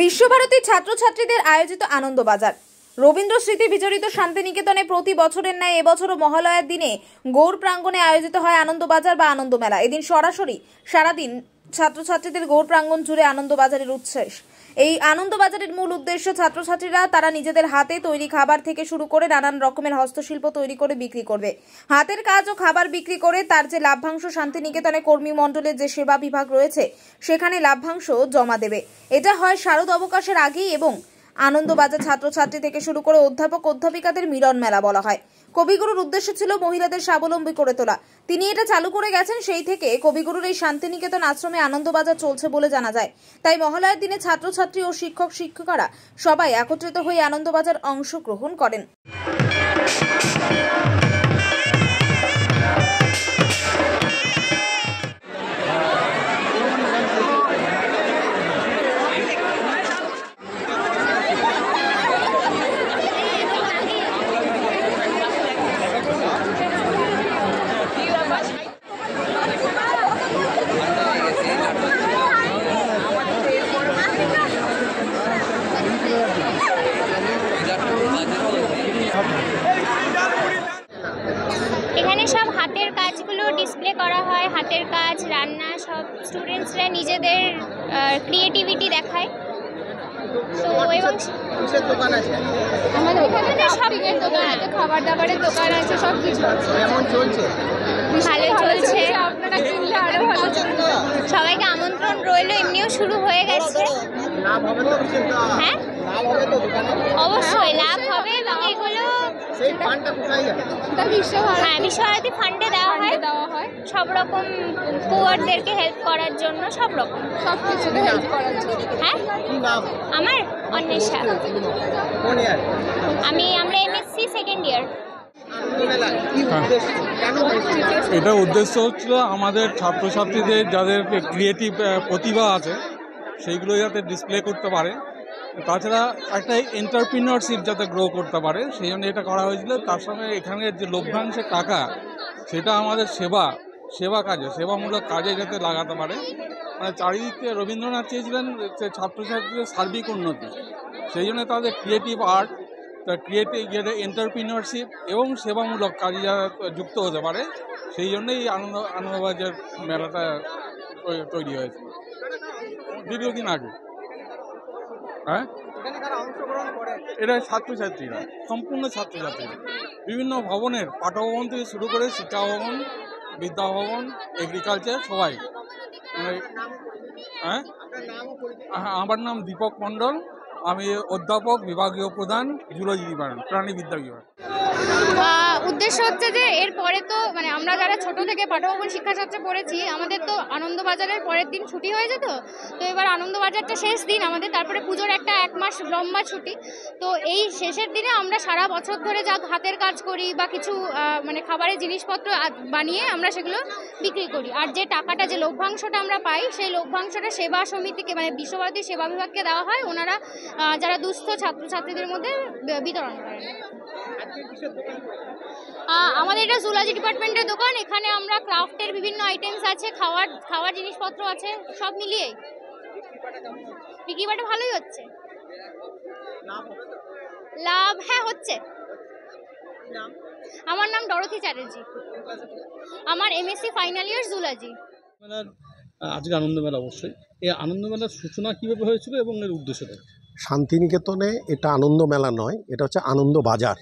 বিশ্বভারতী ছাত্রছাত্রীদের আয়োজিত আনন্দবাজার। রবীন্দ্র স্মৃতি বিজড়িত শান্তিনিকেতনে প্রতি বছরের ন্যায় এবছরও মহালয়ার দিনে গৌর প্রাঙ্গণে আয়োজিত হয় আনন্দবাজার বা আনন্দমেলা। এদিন সারাদিন ছাত্রছাত্রীদের গৌর প্রাঙ্গণ জুড়ে আনন্দবাজারের উচ্ছ্বাস। এই আনন্দবাজারের মূল উদ্দেশ্য ছাত্রছাত্রীরা তারা নিজেদের হাতে তৈরি খাবার থেকে শুরু করে নানান রকমের হস্তশিল্প তৈরি করে বিক্রি করবে। হাতের কাজ ও খাবার বিক্রি করে তার যে লাভ্যাংশ শান্তিনিকেতনে কর্মী মণ্ডলের যে সেবা বিভাগ রয়েছে সেখানে লাভ্যাংশ জমা দেবে। এটা হয় শারদ অবকাশের আগেই এবং আনন্দবাজার ছাত্রছাত্রী থেকে শুরু করে অধ্যাপক অধ্যাপিকাদের মিলন মেলা বলা হয়। কবিগুরুর উদ্দেশ্য ছিল মহিলাদের স্বাবলম্বী করে তোলা। তিনি এটা চালু করে গেছেন সেই থেকে কবিগুরুর এই শান্তিনিকেতন আশ্রমে আনন্দবাজার চলছে বলে জানা যায়। তাই মহালয়ার দিনে ছাত্রছাত্রী ও শিক্ষক শিক্ষিকারা সবাই একত্রিত হয়ে আনন্দবাজার অংশগ্রহণ করেন। এখানে সব হাতের কাজগুলো ডিসপ্লে করা হয়, হাতের কাজ, রান্না, সব স্টুডেন্টসরা নিজেদের ক্রিয়েটিভিটি দেখায়। তো এবং দোকান আছে আমাদের এখানে সব দোকান আছে, খাবার দাবারের দোকান আছে, সব কিছু কেমন চলছে? ভালো চলছে। আপনারা কিনলে আরো ভালো চলবে। সবাইকে আমন্ত্রণ রইলো, এমনিও শুরু হয়ে গেছে। লাভ হবে তো হ্যাঁ, লাভ হবে তো দোকানে? অবশ্যই লাভ হবে এবং এগুলো সেই ফান্ডটা কোথায় যাবে? বিশ্বভারতী ফান্ডে দেওয়া হয় সব রকম পুয়ারদেরকে হেল্প করার জন্য, সব রকম সব কিছুতে হেল্প করার জন্য। হ্যাঁ, কি নাম? আমার অন্বেষা। কোন ইয়ার? আমরা এমএসসি সেকেন্ড ইয়ার। এটা উদ্দেশ্য হচ্ছিল আমাদের ছাত্রছাত্রীদের যাদের ক্রিয়েটিভ প্রতিভা আছে সেইগুলো যাতে ডিসপ্লে করতে পারে, তাছাড়া একটা এন্টারপ্রিনিয়রশিপ যাতে গ্রো করতে পারে সেই জন্য এটা করা হয়েছিল। তার সঙ্গে এখানের যে লভ্যাংশের টাকা সেটা আমাদের সেবামূলক কাজে যাতে লাগাতে পারে। মানে চারিদিকে রবীন্দ্রনাথ চেয়েছিলেন যে ছাত্রছাত্রীদের সার্বিক উন্নতি, সেই জন্য তাদের ক্রিয়েটিভ আর্ট, ক্রিয়েটিভ এন্টারপ্রিনিয়রশিপ এবং সেবামূলক কাজে যারা যুক্ত হতে পারে, সেই জন্যই আনন্দবাজার মেলাটা তৈরি হয়েছে দীর্ঘদিন আগে। হ্যাঁ, এটা ছাত্রছাত্রীরা, সম্পূর্ণ ছাত্রছাত্রীরা বিভিন্ন ভবনের, পাঠভবন থেকে শুরু করে শিক্ষা ভবন, বিদ্যাভবন, এগ্রিকালচার সবাই। হ্যাঁ, আমার নাম দীপক মণ্ডল, আমি অধ্যাপক, বিভাগীয় প্রধান, জুলজি ডিপার্টমেন্ট, প্রাণীবিদ্যা বিভাগ। উদ্দেশ্য হচ্ছে যে এরপরে তো মানে আমরা যারা ছোট থেকে পাঠভবন শিক্ষাশাস্ত্রে পড়েছি, আমাদের তো আনন্দবাজারের পরের দিন ছুটি হয়ে যেত। তো এবার আনন্দবাজারটা শেষ দিন আমাদের, তারপরে পুজোর একটা 1 মাস লম্বা ছুটি। তো এই শেষের দিনে আমরা সারা বছর ধরে যা হাতের কাজ করি বা কিছু মানে খাবারের জিনিসপত্র বানিয়ে আমরা সেগুলো বিক্রি করি। আর যে টাকাটা, যে লভ্যাংশটা আমরা পাই, সেই লভ্যাংশটা সেবা সমিতিকে মানে বিশ্বভারতী সেবা বিভাগকে দেওয়া হয়। ওনারা যারা দুস্থ ছাত্রছাত্রীদের মধ্যে বিতরণ করেন। আমাদের এটা জুলজি ডিপার্টমেন্টের দোকান। এখানে আমরা ক্রাফটের বিভিন্ন আইটেমস আছে, খাওয়ার জিনিসপত্র আছে, সব মিলিয়ে বিক্রিবাটা ভালোই হচ্ছে। লাভ হ্যাঁ হচ্ছে। আমার নাম ডরথি চ্যাটার্জি, আমার এমএসসি ফাইনাল ইয়ার জুলজি। আজকে আনন্দমেলা, অবশ্যই এই আনন্দমেলার সূচনা কীভাবে হয়েছিল এবং এর উদ্দেশ্যটা? শান্তিনিকেতনে এটা আনন্দ মেলা নয়, এটা হচ্ছে আনন্দ বাজার।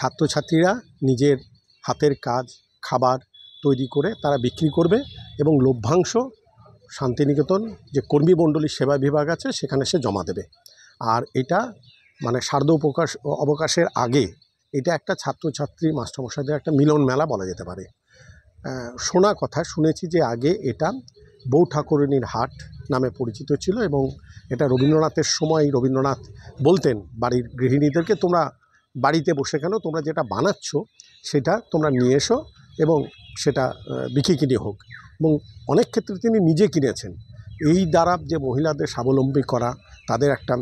ছাত্রছাত্রীরা নিজের হাতের কাজ, খাবার তৈরি করে তারা বিক্রি করবে এবং লভ্যাংশ শান্তিনিকেতন যে কর্মী মণ্ডলীর সেবা বিভাগ আছে সেখানে সে জমা দেবে। আর এটা মানে শারদ অবকাশের আগে এটা একটা ছাত্রছাত্রী মাস্টারমশাইদের একটা মিলন মেলা বলা যেতে পারে। শোনা কথা শুনেছি যে আগে এটা বউ ঠাকুরানীর হাট নামে পরিচিত ছিল এবং এটা রবীন্দ্রনাথের সময় রবীন্দ্রনাথ বলতেন বাড়ির গৃহিণীদেরকে, তোমরা বাড়িতে বসে কেন, তোমরা যেটা বানাচ্ছ সেটা তোমরা নিয়ে এসো এবং সেটা বিক্রি কিনে হোক। এবং অনেক ক্ষেত্রে তিনি নিজে কিনেছেন। এই দ্বারা যে মহিলাদের স্বাবলম্বী করা, তাদের একটা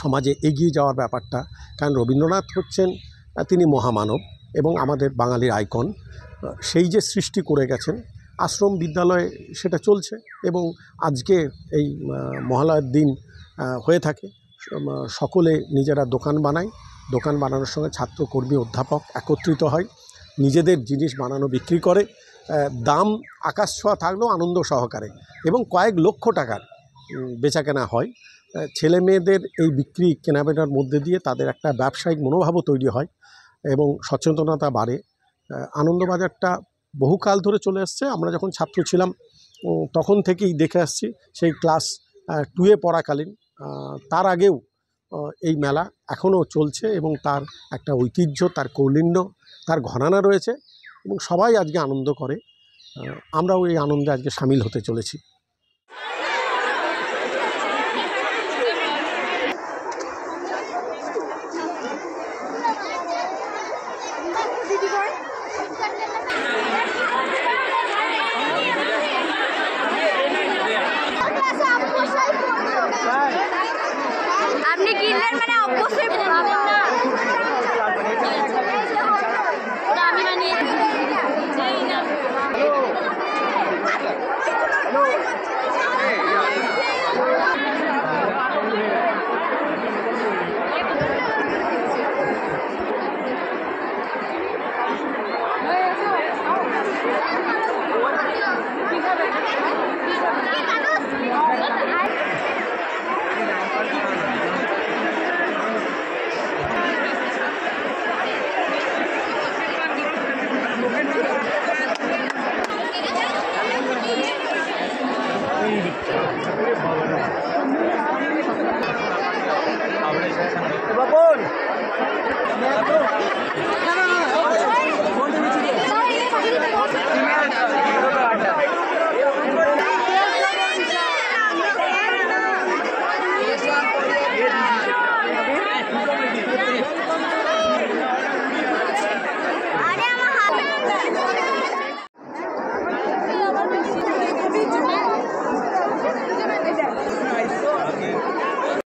সমাজে এগিয়ে যাওয়ার ব্যাপারটা, কারণ রবীন্দ্রনাথ হচ্ছেন তিনি মহামানব এবং আমাদের বাঙালির আইকন। সেই যে সৃষ্টি করে গেছেন আশ্রম বিদ্যালয়ে সেটা চলছে এবং আজকে এই মহালয়ার দিন হয়ে থাকে। সকলে নিজেরা দোকান বানায়, দোকান বানানোর সঙ্গে ছাত্র, কর্মী, অধ্যাপক একত্রিত হয়, নিজেদের জিনিস বানানো বিক্রি করে, দাম আকাশ ছোঁয়া থাকলেও আনন্দ সহকারে এবং কয়েক লক্ষ টাকার বেচাকেনা হয়। ছেলে মেয়েদের এই বিক্রি কেনাবেচার মধ্যে দিয়ে তাদের একটা ব্যবসায়িক মনোভাবও তৈরি হয় এবং সচেতনতা বাড়ে। আনন্দবাজারটা বহুকাল ধরে চলে আসছে। আমরা যখন ছাত্র ছিলাম তখন থেকেই দেখে আসছি, সেই ক্লাস 2-এ পড়াকালীন। তার আগেও এই মেলা এখনও চলছে এবং তার একটা ঐতিহ্য, তার কৌলিন্য, তার ঘরানা রয়েছে এবং সবাই আজকে আনন্দ করে। আমরাও এই আনন্দে আজকে সামিল হতে চলেছি। আপনি কিনলেন মানে অবশ্যই